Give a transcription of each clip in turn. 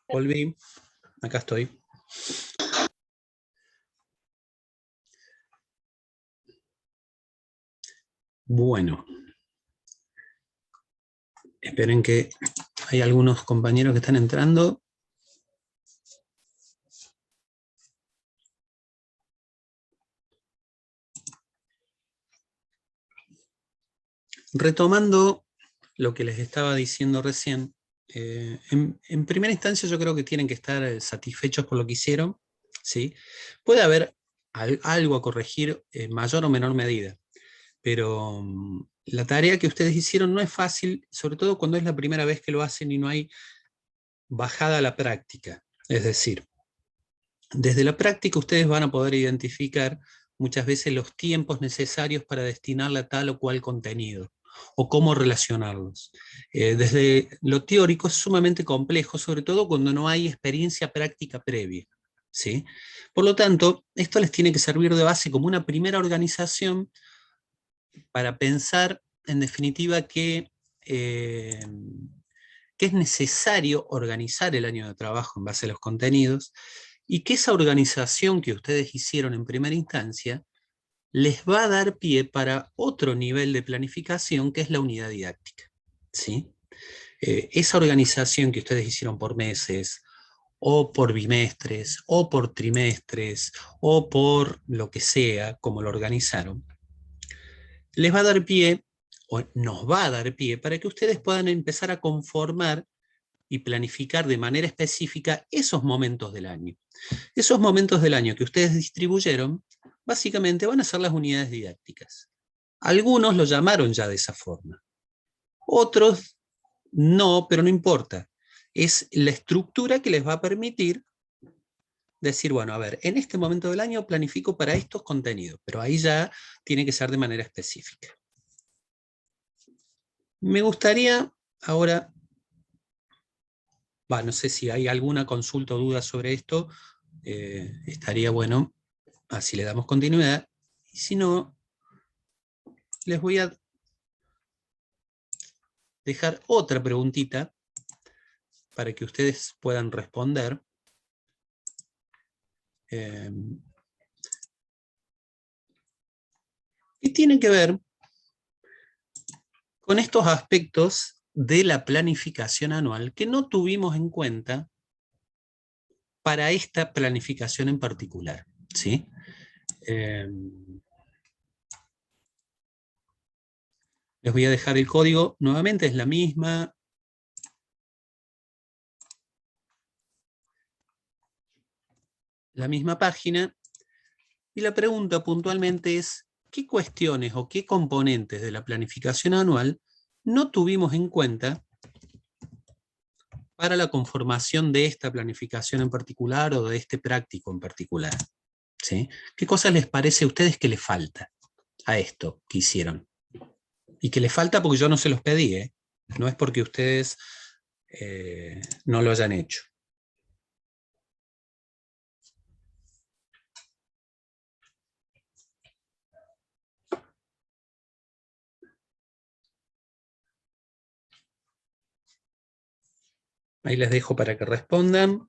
Volví, acá estoy. Bueno, esperen que hay algunos compañeros que están entrando. Retomando lo que les estaba diciendo recién, en primera instancia yo creo que tienen que estar satisfechos por lo que hicieron, ¿sí? Puede haber algo a corregir en mayor o menor medida, pero la tarea que ustedes hicieron no es fácil, sobre todo cuando es la primera vez que lo hacen y no hay bajada a la práctica. Es decir, desde la práctica ustedes van a poder identificar muchas veces los tiempos necesarios para destinarle a tal o cual contenido, o cómo relacionarlos. Desde lo teórico es sumamente complejo, sobre todo cuando no hay experiencia práctica previa, ¿sí? Por lo tanto, esto les tiene que servir de base como una primera organización para pensar, en definitiva, que es necesario organizar el año de trabajo en base a los contenidos, y que esa organización que ustedes hicieron en primera instancia les va a dar pie para otro nivel de planificación, que es la unidad didáctica, ¿sí? Esa organización que ustedes hicieron por meses, o por bimestres, o por trimestres, o por lo que sea, como lo organizaron, les va a dar pie, o nos va a dar pie, para que ustedes puedan empezar a conformar y planificar de manera específica esos momentos del año. Esos momentos del año que ustedes distribuyeron, básicamente van a ser las unidades didácticas. Algunos lo llamaron ya de esa forma. Otros no, pero no importa. Es la estructura que les va a permitir decir, bueno, a ver, en este momento del año planifico para estos contenidos, pero ahí ya tiene que ser de manera específica. Me gustaría ahora, no sé si hay alguna consulta o duda sobre esto, estaría bueno, así le damos continuidad, y si no, les voy a dejar otra preguntita para que ustedes puedan responder. Y tiene que ver con estos aspectos de la planificación anual que no tuvimos en cuenta para esta planificación en particular, ¿sí? Les voy a dejar el código, nuevamente es la misma página, y la pregunta puntualmente es, ¿qué cuestiones o qué componentes de la planificación anual no tuvimos en cuenta para la conformación de esta planificación en particular o de este práctico en particular? ¿Sí? ¿Qué cosas les parece a ustedes que le falta a esto que hicieron? Y que le falta porque yo no se los pedí, ¿eh? No es porque ustedes no lo hayan hecho. Ahí les dejo para que respondan.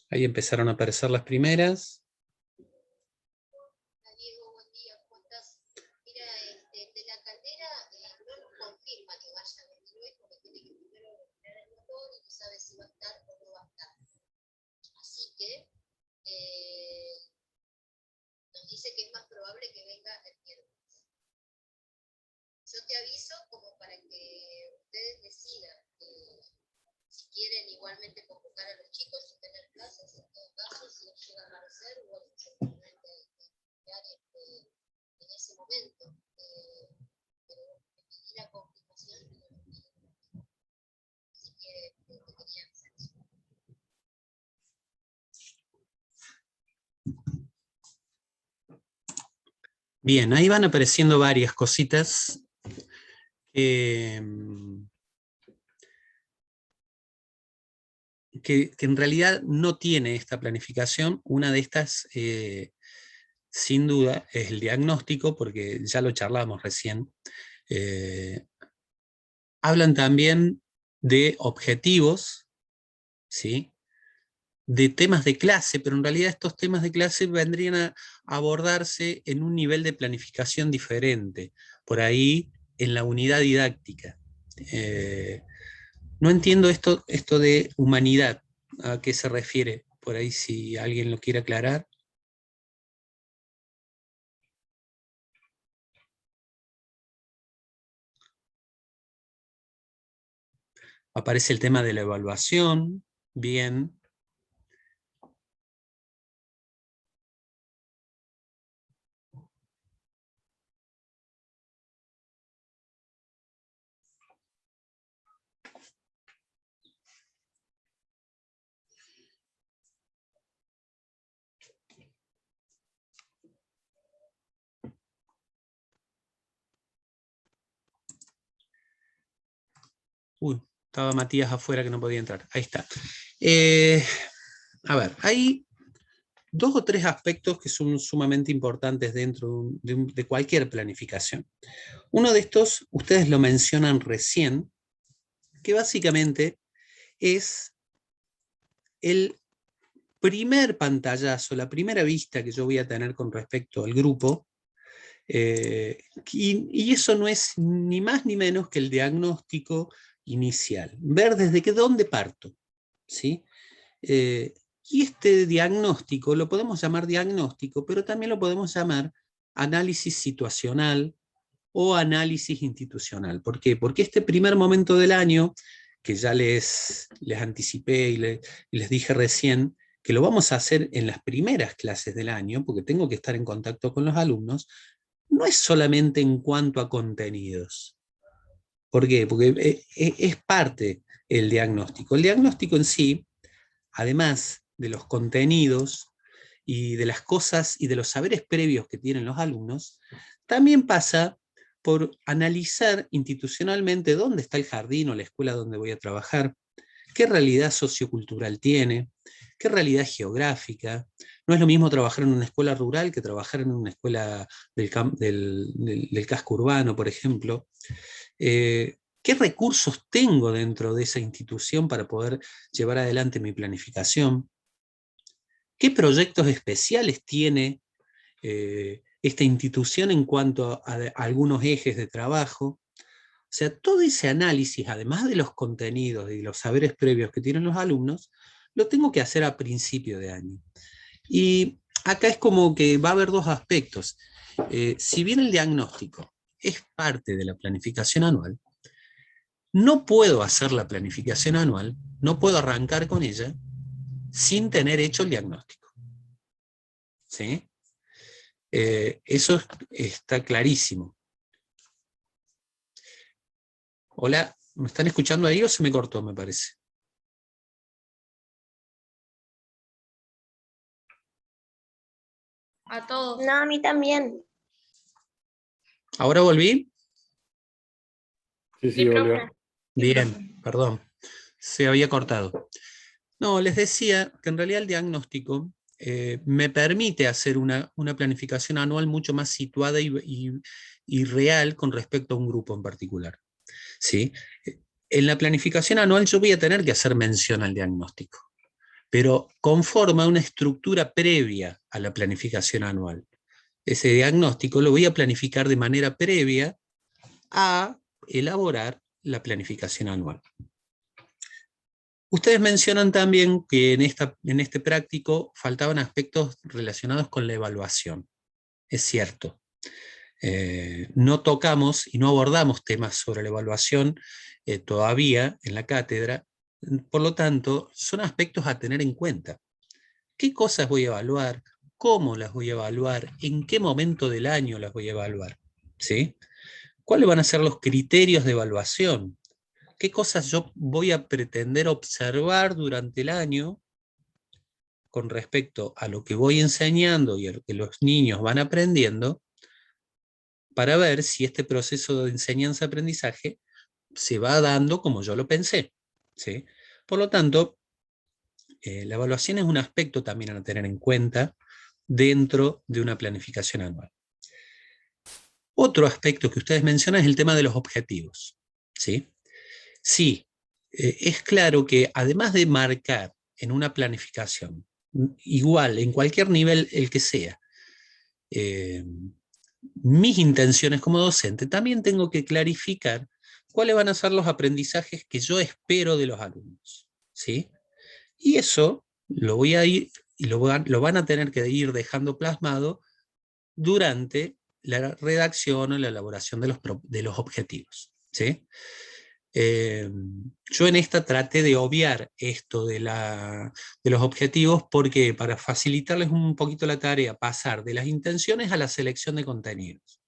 Ahí empezaron a aparecer las primeras. Diego, buen día, ¿cómo estás? Mira, de la caldera no nos confirma que vaya a venir hoy porque tiene que primero mirar el motor y no sabe si va a estar o no va a estar. Así que nos dice que es más probable que venga el miércoles. Yo te aviso como para que ustedes decidan si quieren igual igualmente convocar a los chicos y tener clases en todo caso, si no llega a aparecer, bueno, simplemente estudiar en ese momento. Pero pedir la confirmación y no lo pido. Así que te quería avisar eso. Bien, ahí van apareciendo varias cositas que en realidad no tiene esta planificación. Una de estas, sin duda, es el diagnóstico, porque ya lo charlamos recién. Hablan también de objetivos, ¿sí? De temas de clase, pero en realidad estos temas de clase vendrían a abordarse en un nivel de planificación diferente, por ahí en la unidad didáctica. No entiendo esto de humanidad, ¿a qué se refiere? Por ahí si alguien lo quiere aclarar. Aparece el tema de la evaluación, bien. Uy, estaba Matías afuera que no podía entrar. Ahí está. A ver, hay dos o tres aspectos que son sumamente importantes dentro de cualquier planificación. Uno de estos, ustedes lo mencionan recién, que básicamente es el primer pantallazo, la primera vista que yo voy a tener con respecto al grupo, y eso no es ni más ni menos que el diagnóstico inicial, ver desde dónde parto, ¿sí? Y este diagnóstico lo podemos llamar diagnóstico, pero también lo podemos llamar análisis situacional o análisis institucional. ¿Por qué? Porque este primer momento del año, que ya les anticipé y les dije recién, que lo vamos a hacer en las primeras clases del año, porque tengo que estar en contacto con los alumnos, no es solamente en cuanto a contenidos. ¿Por qué? Porque es parte el diagnóstico. El diagnóstico en sí, además de los contenidos y de las cosas y de los saberes previos que tienen los alumnos, también pasa por analizar institucionalmente dónde está el jardín o la escuela donde voy a trabajar, qué realidad sociocultural tiene, qué realidad geográfica. No es lo mismo trabajar en una escuela rural que trabajar en una escuela del casco urbano, por ejemplo. ¿Qué recursos tengo dentro de esa institución para poder llevar adelante mi planificación? ¿Qué proyectos especiales tiene esta institución en cuanto a algunos ejes de trabajo? O sea, todo ese análisis, además de los contenidos y los saberes previos que tienen los alumnos, lo tengo que hacer a principio de año. Y acá es como que va a haber dos aspectos. Si bien el diagnóstico es parte de la planificación anual, no puedo hacer la planificación anual, no puedo arrancar con ella sin tener hecho el diagnóstico. ¿Sí? Eso está clarísimo. Hola, ¿me están escuchando ahí o se me cortó, me parece? A todos. No, a mí también. ¿Ahora volví? Sí, Sí, volvió. profe. Bien, perdón, se había cortado. No, les decía que en realidad el diagnóstico me permite hacer una planificación anual mucho más situada y real con respecto a un grupo en particular. ¿Sí? En la planificación anual yo voy a tener que hacer mención al diagnóstico, pero conforma una estructura previa a la planificación anual. Ese diagnóstico lo voy a planificar de manera previa a elaborar la planificación anual. Ustedes mencionan también que en este práctico faltaban aspectos relacionados con la evaluación. Es cierto. No tocamos y no abordamos temas sobre la evaluación todavía en la cátedra, Por lo tanto, son aspectos a tener en cuenta. ¿Qué cosas voy a evaluar? ¿Cómo las voy a evaluar? ¿En qué momento del año las voy a evaluar? ¿Sí? ¿Cuáles van a ser los criterios de evaluación? ¿Qué cosas yo voy a pretender observar durante el año con respecto a lo que voy enseñando y a lo que los niños van aprendiendo, para ver si este proceso de enseñanza-aprendizaje se va dando como yo lo pensé? ¿Sí? Por lo tanto, la evaluación es un aspecto también a tener en cuenta dentro de una planificación anual. Otro aspecto que ustedes mencionan es el tema de los objetivos. ¿Sí? Sí, es claro que además de marcar en una planificación, igual, en cualquier nivel el que sea, eh, mis intenciones como docente, también tengo que clarificar cuáles van a ser los aprendizajes que yo espero de los alumnos. ¿Sí? Y eso lo voy a ir, y lo van a tener que ir dejando plasmado durante la redacción o la elaboración de los objetivos. ¿Sí? Yo en esta traté de obviar esto de los objetivos porque para facilitarles un poquito la tarea, pasar de las intenciones a la selección de contenidos.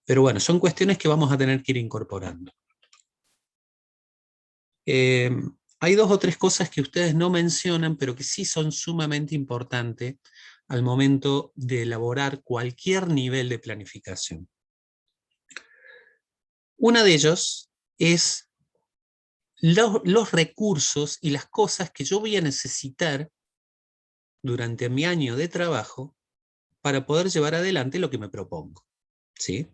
Pero bueno, son cuestiones que vamos a tener que ir incorporando. Hay dos o tres cosas que ustedes no mencionan, pero que sí son sumamente importantes al momento de elaborar cualquier nivel de planificación. Una de ellos es los recursos y las cosas que yo voy a necesitar durante mi año de trabajo para poder llevar adelante lo que me propongo. ¿Sí?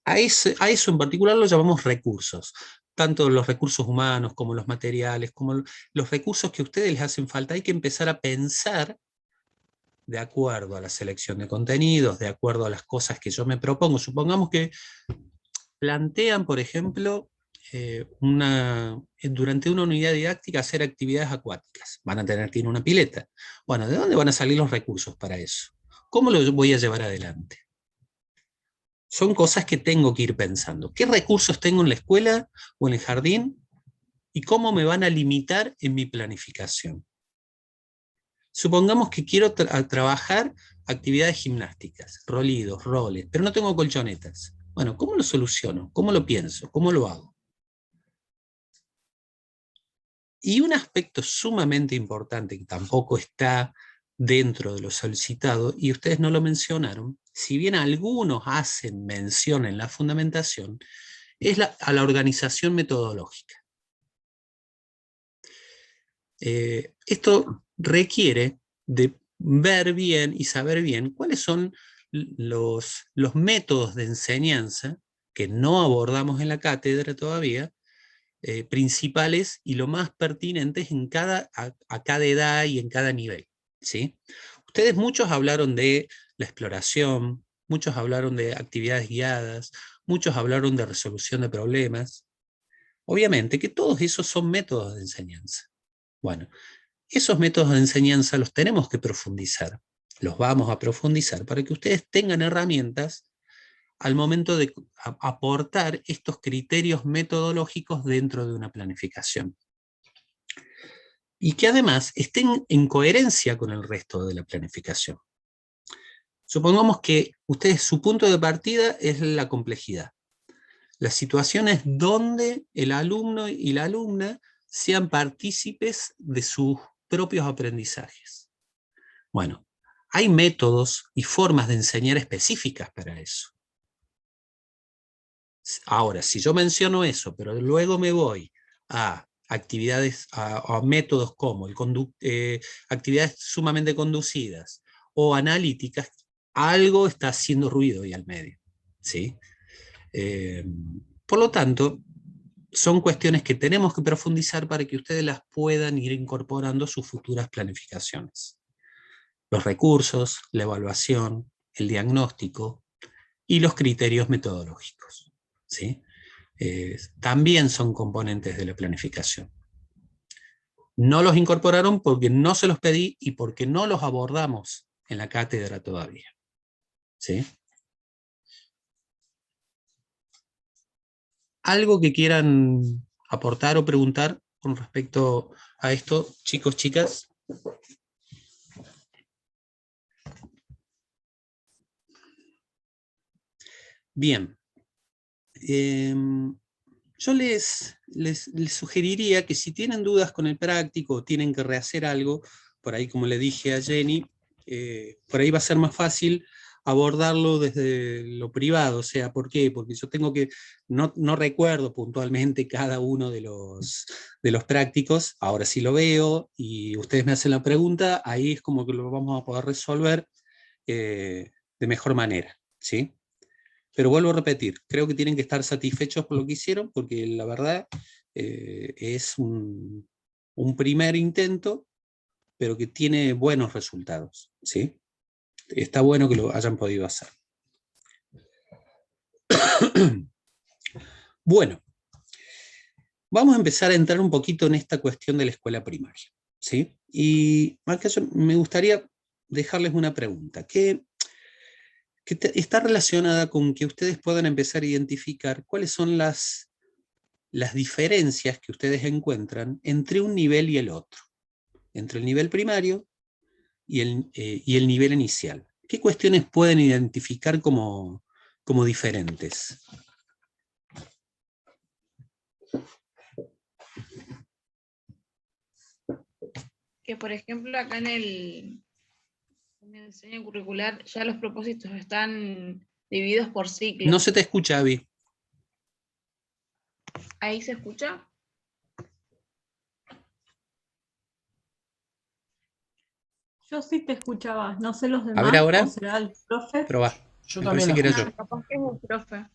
A eso en particular lo llamamos recursos, tanto los recursos humanos como los materiales, como los recursos que a ustedes les hacen falta. Hay que empezar a pensar de acuerdo a la selección de contenidos, de acuerdo a las cosas que yo me propongo. Supongamos que plantean, por ejemplo, durante una unidad didáctica hacer actividades acuáticas. Van a tener que ir a una pileta. Bueno, ¿de dónde van a salir los recursos para eso? ¿Cómo lo voy a llevar adelante? Son cosas que tengo que ir pensando. ¿Qué recursos tengo en la escuela o en el jardín? ¿Y cómo me van a limitar en mi planificación? Supongamos que quiero trabajar actividades gimnásticas, rolidos, roles, pero no tengo colchonetas. Bueno, ¿cómo lo soluciono? ¿Cómo lo pienso? ¿Cómo lo hago? Y un aspecto sumamente importante que tampoco está dentro de lo solicitado, y ustedes no lo mencionaron, si bien algunos hacen mención en la fundamentación, es a la organización metodológica. Esto requiere de ver bien y saber bien cuáles son los métodos de enseñanza que no abordamos en la cátedra todavía, principales y lo más pertinentes a cada edad y en cada nivel. ¿Sí? Ustedes muchos hablaron de la exploración, muchos hablaron de actividades guiadas, muchos hablaron de resolución de problemas. Obviamente que todos esos son métodos de enseñanza. Bueno, esos métodos de enseñanza los tenemos que profundizar, los vamos a profundizar para que ustedes tengan herramientas al momento de aportar estos criterios metodológicos dentro de una planificación. Y que además estén en coherencia con el resto de la planificación. Supongamos que ustedes, su punto de partida es la complejidad. Las situaciones donde el alumno y la alumna sean partícipes de sus propios aprendizajes. Bueno, hay métodos y formas de enseñar específicas para eso. Ahora, si yo menciono eso, pero luego me voy a actividades, a métodos como actividades sumamente conducidas o analíticas, algo está haciendo ruido ahí al medio. ¿Sí? Por lo tanto, son cuestiones que tenemos que profundizar para que ustedes las puedan ir incorporando a sus futuras planificaciones. Los recursos, la evaluación, el diagnóstico y los criterios metodológicos. ¿Sí? También son componentes de la planificación. No los incorporaron porque no se los pedí y porque no los abordamos en la cátedra todavía. ¿Sí? ¿Algo que quieran aportar o preguntar con respecto a esto, chicos, chicas? Bien. Yo les sugeriría que si tienen dudas con el práctico o tienen que rehacer algo, por ahí como le dije a Jenny, por ahí va a ser más fácil abordarlo desde lo privado. O sea, ¿por qué? Porque yo tengo que, no recuerdo puntualmente cada uno de los prácticos, ahora sí lo veo y ustedes me hacen la pregunta, ahí es como que lo vamos a poder resolver de mejor manera, ¿sí? Pero vuelvo a repetir, creo que tienen que estar satisfechos por lo que hicieron, porque la verdad es un primer intento, pero que tiene buenos resultados, ¿sí? Está bueno que lo hayan podido hacer. Bueno, vamos a empezar a entrar un poquito en esta cuestión de la escuela primaria, ¿sí? Y acá me gustaría dejarles una pregunta, que está relacionada con que ustedes puedan empezar a identificar cuáles son las diferencias que ustedes encuentran entre un nivel y el otro, entre el nivel primario y el nivel inicial. ¿Qué cuestiones pueden identificar como diferentes? Que por ejemplo acá en el diseño curricular ya los propósitos están divididos por ciclos. No se te escucha, Abby. ¿Ahí se escucha? Yo sí te escuchaba, no sé los A demás, ver ahora. o será el profe. Probá. Yo Me también parece la que era escucho. yo. Capaz que es el profe.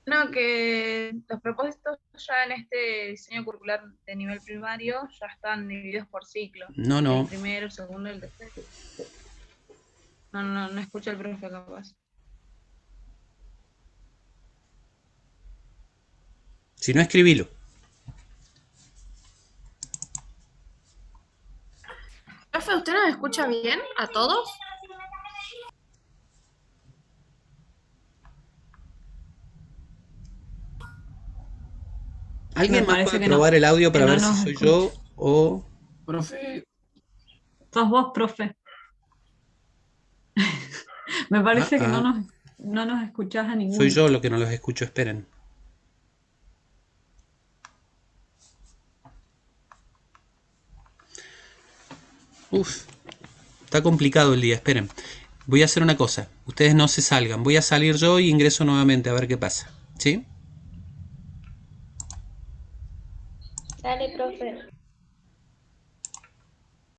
No, que los propósitos ya en este diseño curricular de nivel primario ya están divididos por ciclos. No, no. El primero, el segundo y el tercero. No escucha el profe capaz. Si no, escribilo. Profe, ¿usted nos escucha bien a todos? ¿Alguien Me más parece puede que no, probar el audio para que no ver si nos soy escucha. yo o... Profe, Sos vos, profe. Me parece que no nos escuchás a ninguno. Soy yo lo que no los escucho, esperen. Uf, está complicado el día, esperen. Voy a hacer una cosa, ustedes no se salgan, voy a salir yo y ingreso nuevamente a ver qué pasa, ¿sí? Dale, profe.